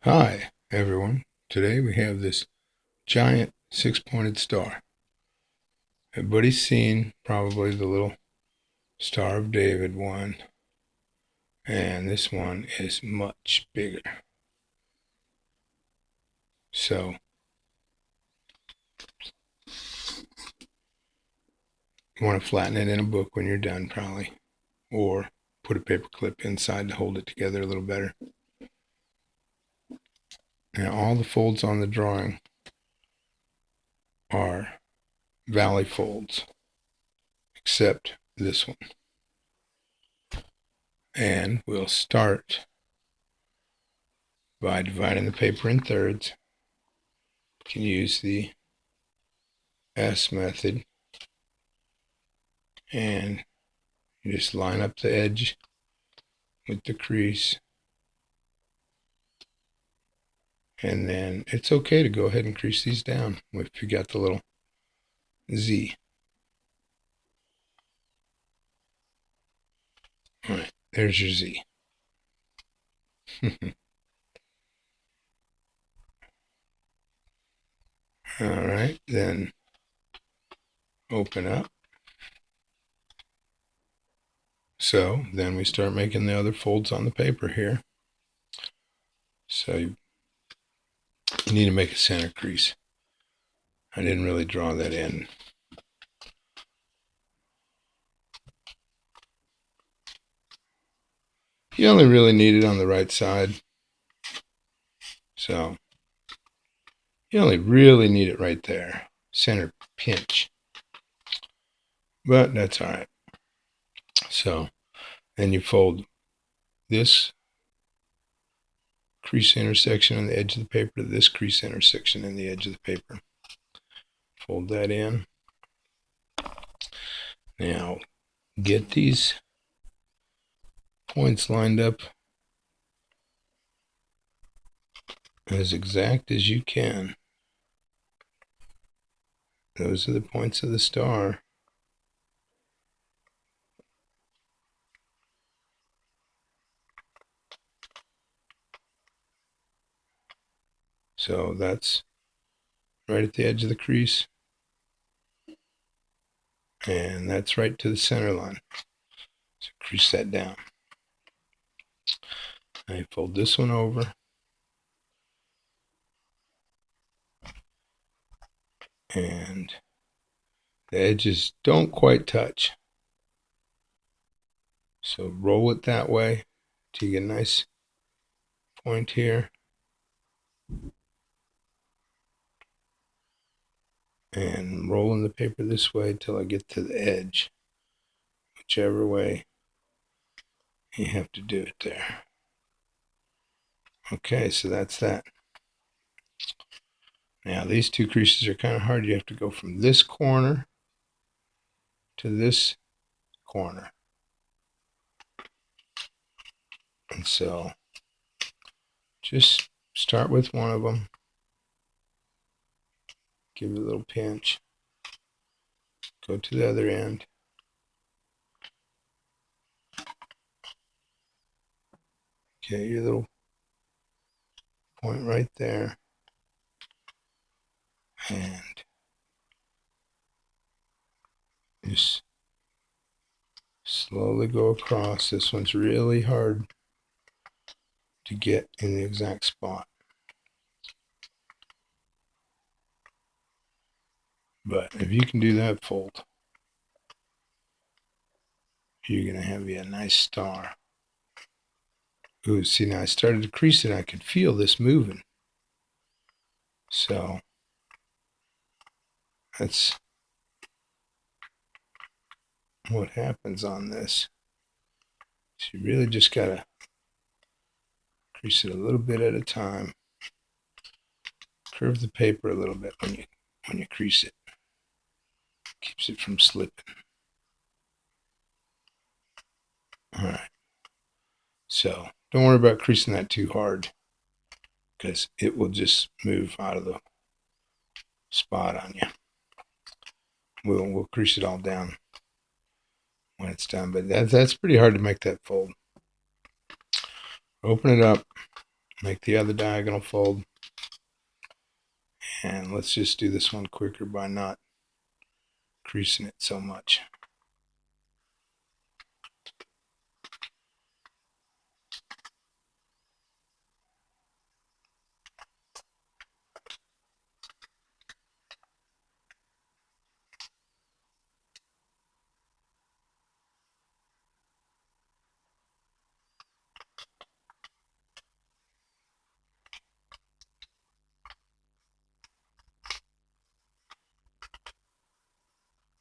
Hi, everyone. Today we have this giant six-pointed star. Everybody's seen probably the little Star of David one, and this one is much bigger. So you want to flatten it in a book when you're done, probably, or put a paper clip inside to hold it together a little better. Now all the folds on the drawing are valley folds, except this one. And we'll start by dividing the paper in thirds. You can use the S method, and you just line up the edge with the crease, and then it's okay to go ahead and crease these down if you got the little Z. All right, there's your Z. All right, then open up. So then we start making the other folds on the paper here. So you need to make a center crease. I didn't really draw that in. You only really need it on the right side. So you only really need it right there. Center pinch. But that's all right. So then you fold this crease intersection on the edge of the paper to this crease intersection in the edge of the paper. Fold that in. Now get these points lined up as exact as you can. Those are the points of the star. So that's right at the edge of the crease, and that's right to the center line. So crease that down. I fold this one over, and the edges don't quite touch. So roll it that way till you get a nice point here. And rolling the paper this way till I get to the edge. Whichever way you have to do it there. Okay, so that's that. Now these two creases are kind of hard. You have to go from this corner to this corner. And so just start with one of them. Give it a little pinch. Go to the other end. Get your little point right there. And just slowly go across. This one's really hard to get in the exact spot. But if you can do that fold, you're going to have you a nice star. Ooh, see, now I started to crease it. I could feel this moving. So that's what happens on this. So you really just got to crease it a little bit at a time. Curve the paper a little bit when you crease it. Keeps it from slipping. All right. So don't worry about creasing that too hard, because it will just move out of the spot on you. We'll crease it all down when it's done, but that's pretty hard to make that fold. Open it up, make the other diagonal fold. And let's just do this one quicker by not creasing it so much.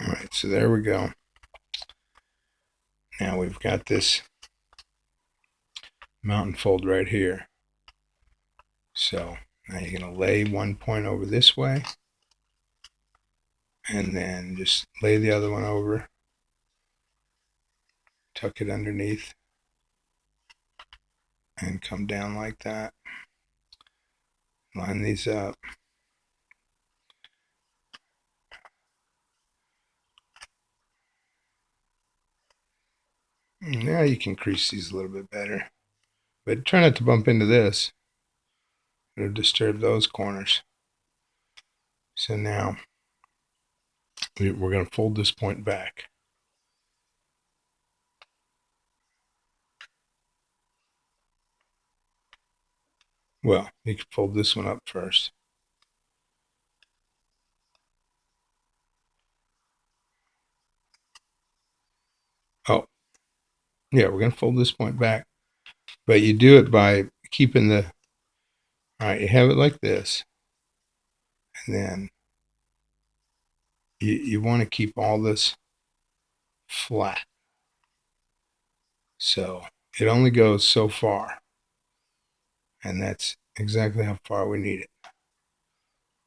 All right, so there we go. Now we've got this mountain fold right here. So now you're going to lay one point over this way, and then just lay the other one over, tuck it underneath, and come down like that. Line these up. Now you can crease these a little bit better, but try not to bump into this. It'll disturb those corners. So now we're going to fold this point back. Well, you can fold this one up first. Oh, yeah, we're going to fold this point back, but you do it by keeping the, all right, you have it like this, and then you want to keep all this flat. So it only goes so far, and that's exactly how far we need it.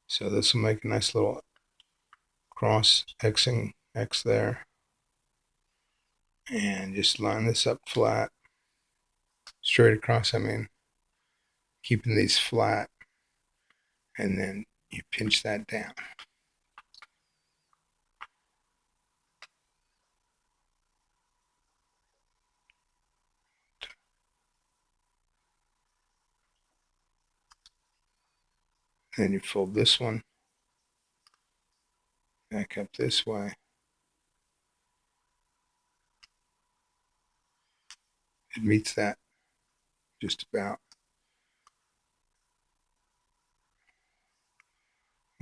So this will make a nice little cross Xing X there. And just line this up flat, straight across, I mean, keeping these flat, and then you pinch that down. Then you fold this one back up this way. It meets that just about.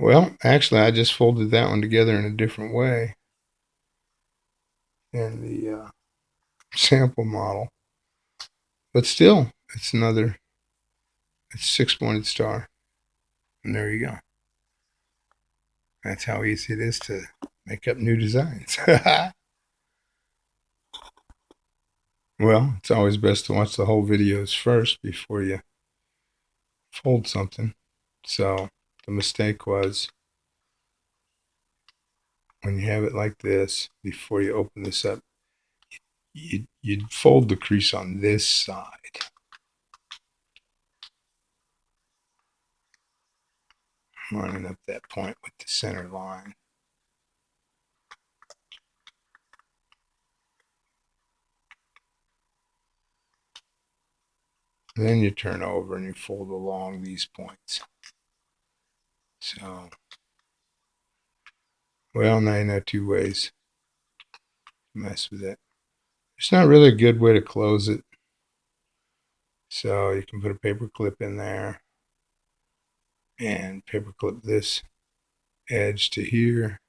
Well, actually, I just folded that one together in a different way than the sample model. But still, it's 6-pointed star. And there you go. That's how easy it is to make up new designs. Well, it's always best to watch the whole videos first before you fold something. So the mistake was when you have it like this, before you open this up, you'd fold the crease on this side. Lining up that point with the center line. Then you turn over and you fold along these points. So, well, now you know 2 ways to mess with it. It's not really a good way to close it. So you can put a paper clip in there and paper clip this edge to here.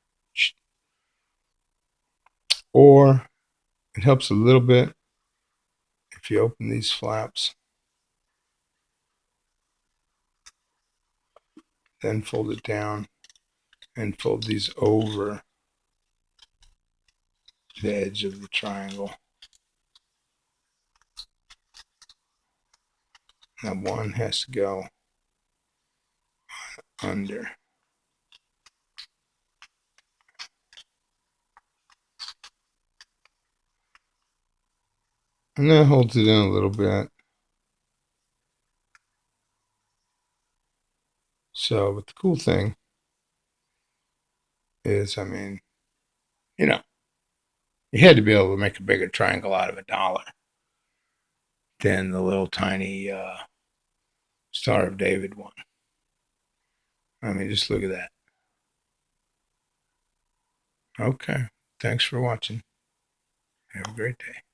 Or it helps a little bit if you open these flaps, then fold it down and fold these over the edge of the triangle. Now one has to go under. And that holds it in a little bit. So, but the cool thing is, I mean, you know, you had to be able to make a bigger triangle out of $1 than the little tiny Star of David one. I mean, just look at that. Okay. Thanks for watching. Have a great day.